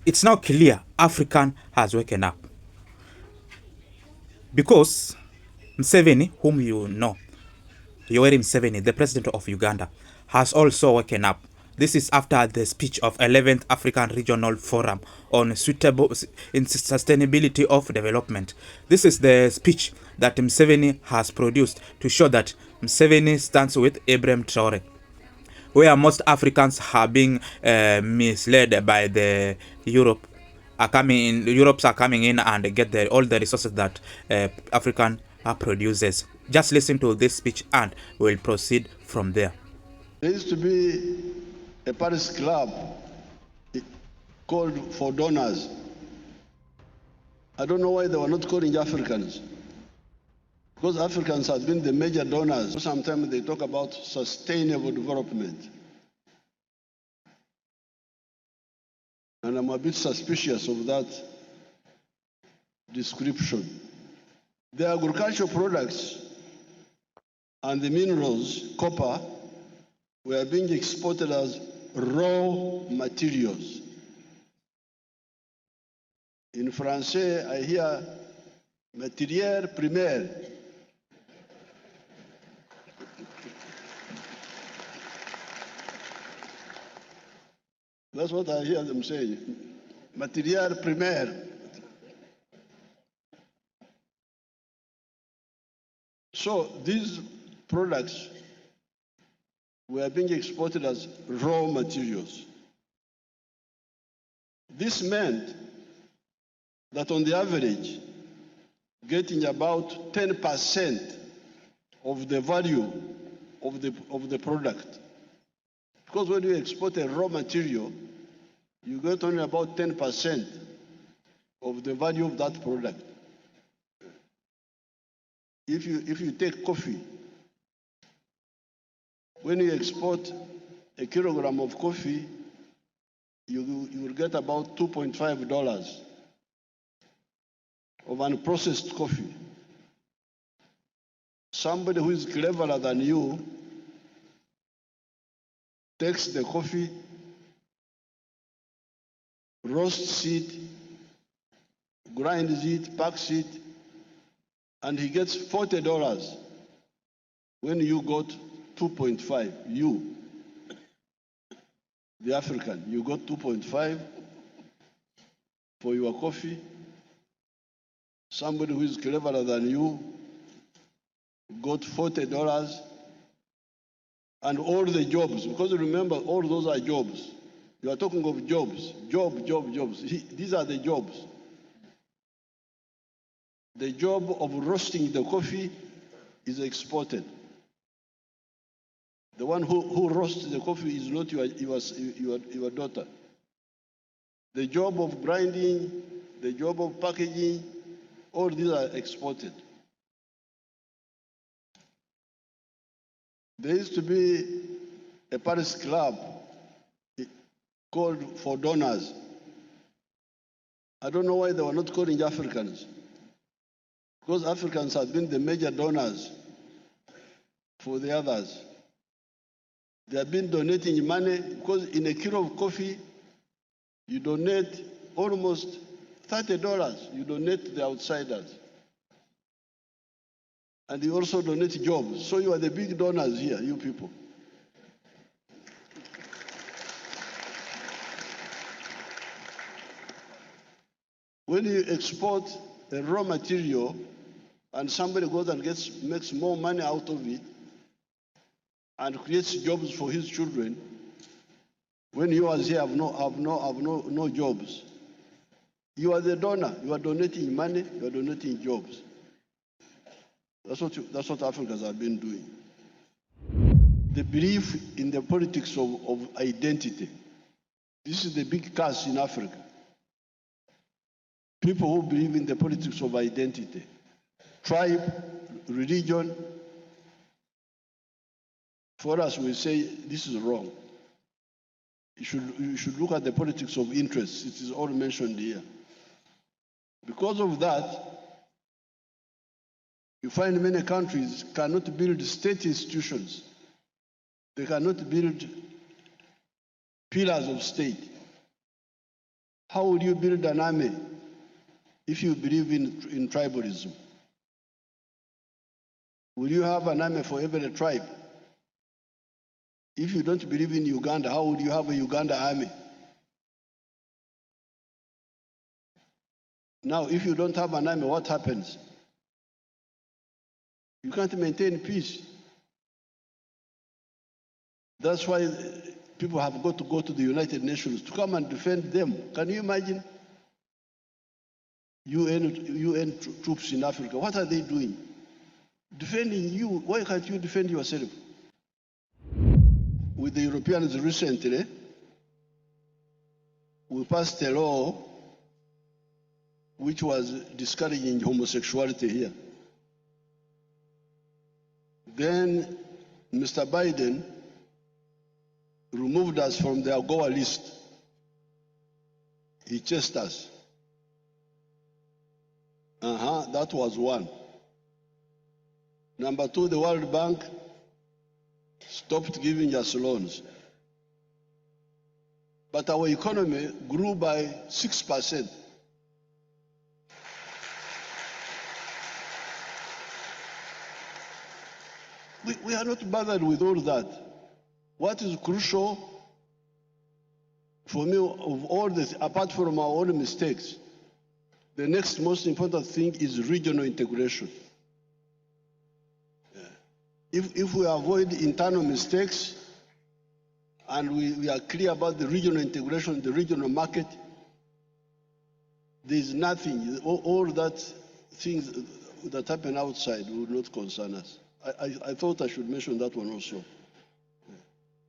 It's now clear African has woken up because Museveni, whom you know, Yoweri Museveni, the president of Uganda, has also woken up. This is after the speech of 11th African Regional Forum on sustainability of development. This is the speech that Museveni has produced to show that Museveni stands with Ibrahim Traoré, where most Africans have been misled by the Europe are coming in. Europe's are coming in and get all the resources that African produces. Just listen to this speech and we'll proceed from there. There used to be a Paris club called for donors. I don't know why they were not calling Africans. Because Africans have been the major donors. Sometimes they talk about sustainable development. And I'm a bit suspicious of that description. The agricultural products and the minerals, copper, were being exported as raw materials. In Francais, I hear matière première. That's what I hear them saying. Matière première. So these products were being exported as raw materials. This meant that on the average, getting about 10% of the value of the product. Because when you export a raw material, you get only about 10% of the value of that product. If you take coffee, when you export a kilogram of coffee, you will get about $2.5 of unprocessed coffee. Somebody who is cleverer than you takes the coffee, roasts it, grinds it, packs it, and he gets $40 when you got 2.5. You, the African, you got 2.5 for your coffee. Somebody who is cleverer than you got $40, and all the jobs, because remember, all those are jobs. You are talking of jobs, jobs. These are the jobs. The job of roasting the coffee is exported. The one who roasts the coffee is not your daughter. The job of grinding, the job of packaging, all these are exported. There used to be a Paris club called for donors. I don't know why they were not calling Africans. Because Africans have been the major donors for the others. They have been donating money, because in a kilo of coffee, you donate almost $30. You donate to the outsiders. And you also donate jobs. So you are the big donors here, you people. When you export a raw material and somebody goes and makes more money out of it and creates jobs for his children, when yours here have no jobs, you are the donor. You are donating money. You are donating jobs. That's what Africans have been doing. The belief in the politics of identity. This is the big curse in Africa. People who believe in the politics of identity. Tribe, religion. For us, we say this is wrong. You should look at the politics of interest. It is all mentioned here. Because of that, you find many countries cannot build state institutions. They cannot build pillars of state. How will you build an army if you believe in tribalism? Will you have an army for every tribe? If you don't believe in Uganda, how would you have a Uganda army? Now, if you don't have an army, what happens? You can't maintain peace. That's why people have got to go to the United Nations to come and defend them. Can you imagine? UN troops in Africa, what are they doing? Defending you. Why can't you defend yourself? With the Europeans recently, we passed a law which was discouraging homosexuality here. Then Mr. Biden removed us from the AGOA list. He chased us. That was one. Number two, the World Bank stopped giving us loans. But our economy grew by 6%. We are not bothered with all that. What is crucial for me, of all this, apart from our own mistakes, the next most important thing is regional integration. If we avoid internal mistakes and we are clear about the regional integration, the regional market, there is nothing, all that things that happen outside will not concern us. I thought I should mention that one also.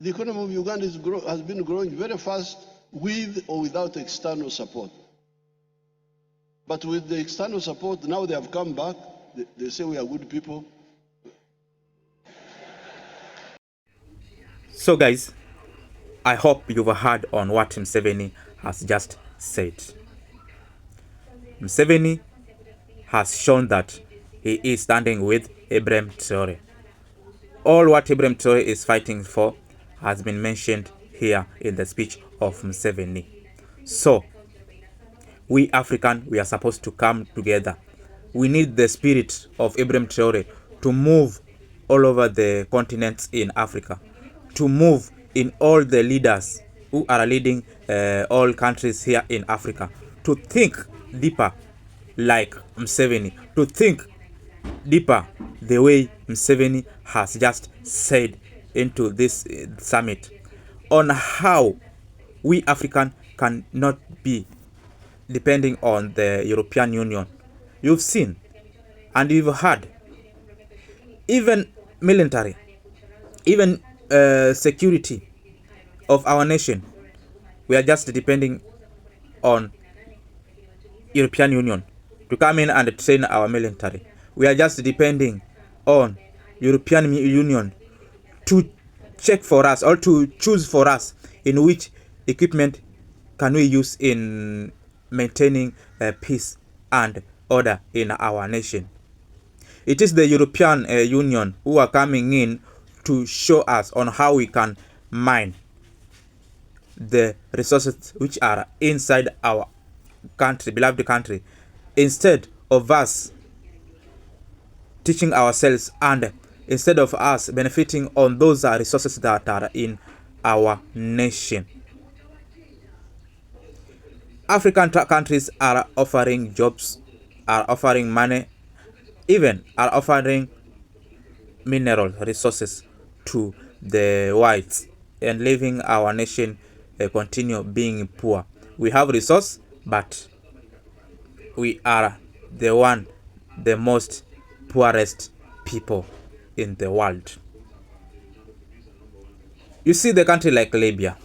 The economy of Uganda has been growing very fast with or without external support. But with the external support, now they have come back. They say we are good people. So guys, I hope you've heard on what Museveni has just said. Museveni has shown that he is standing with Ibrahim Traoré. All what Ibrahim Traoré is fighting for has been mentioned here in the speech of Museveni. So, we African, we are supposed to come together. We need the spirit of Ibrahim Traoré to move all over the continents in Africa, to move in all the leaders who are leading all countries here in Africa, to think deeper like Museveni, to think deeper the way Museveni has just said into this summit on how we African cannot be depending on the European Union. You've seen and you've heard, even military, even security of our nation, we are just depending on European Union to come in and train our military. We are just depending on European Union to check for us or to choose for us in which equipment can we use in maintaining peace and order in our nation. It is the European Union who are coming in to show us on how we can mine the resources which are inside our country, beloved country, instead of us teaching ourselves and instead of us benefiting on those resources that are in our nation. African countries are offering jobs, are offering money, even are offering mineral resources to the whites and leaving our nation continue being poor. We have resource, but we are the most poorest people in the world. You see the country like Libya,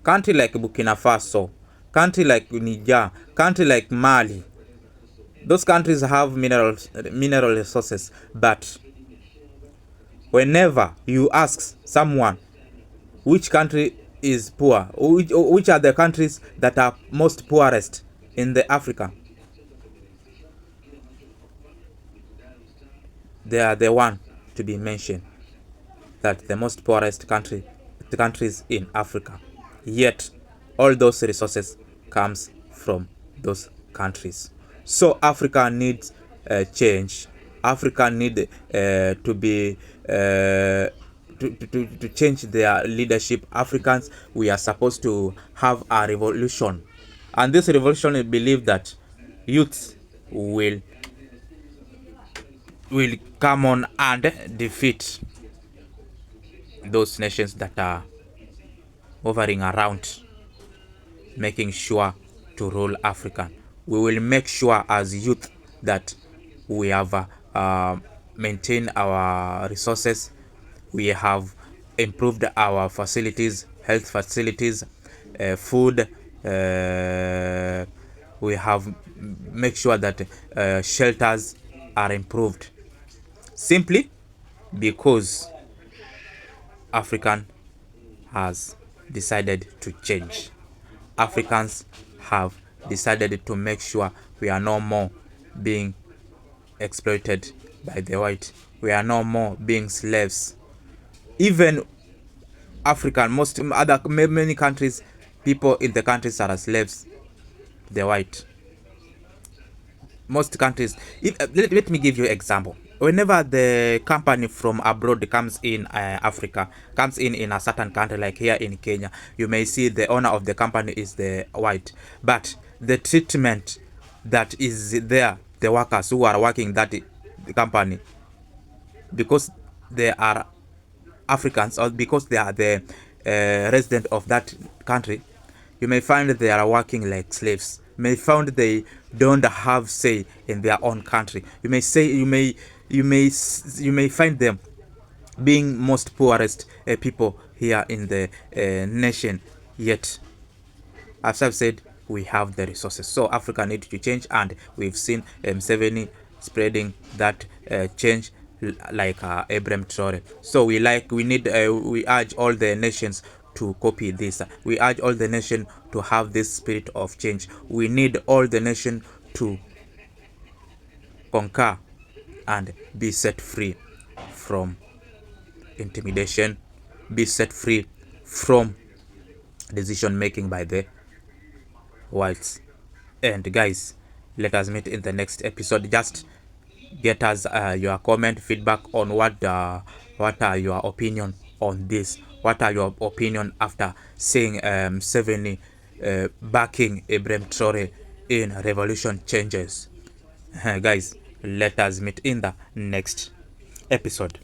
country like Burkina Faso, country like Niger, country like Mali. Those countries have mineral resources, but whenever you ask someone which country is poor, which are the countries that are most poorest in the Africa, they are the one to be mentioned, that the most poorest countries in Africa. Yet all those resources comes from those countries. So Africa needs change. Africa need to be to change their leadership. Africans, we are supposed to have a revolution, and this revolution, I believe that youth will come on and defeat those nations that are hovering around, making sure to rule Africa. We will make sure as youth that we have maintained our resources. We have improved our facilities, health facilities, food. We have make sure that shelters are improved, simply because African has decided to change. Africans have decided to make sure we are no more being exploited by the white. We are no more being slaves. Even African, most other many countries, people in the countries are slaves to the white. Most countries, let me give you an example. Whenever the company from abroad comes in Africa, comes in a certain country, like here in Kenya, you may see the owner of the company is the white, but the treatment that is there, the workers who are working that company, because they are Africans or because they are the resident of that country, you may find they are working like slaves. You may find they don't have say in their own country. You may say you may find them being most poorest people here in the nation. Yet, as I've said, we have the resources. So Africa needs to change, and we've seen Museveni spreading that change like Abraham Traoré. So we urge all the nations to copy this. We urge all the nation to have this spirit of change. We need all the nation to conquer and be set free from intimidation, be set free from decision making by the whites. And guys, let us meet in the next episode. Just get us your comment, feedback on what are your opinion on this. What are your opinion after seeing Museveni backing Ibrahim Traoré in revolution changes? Guys, let us meet in the next episode.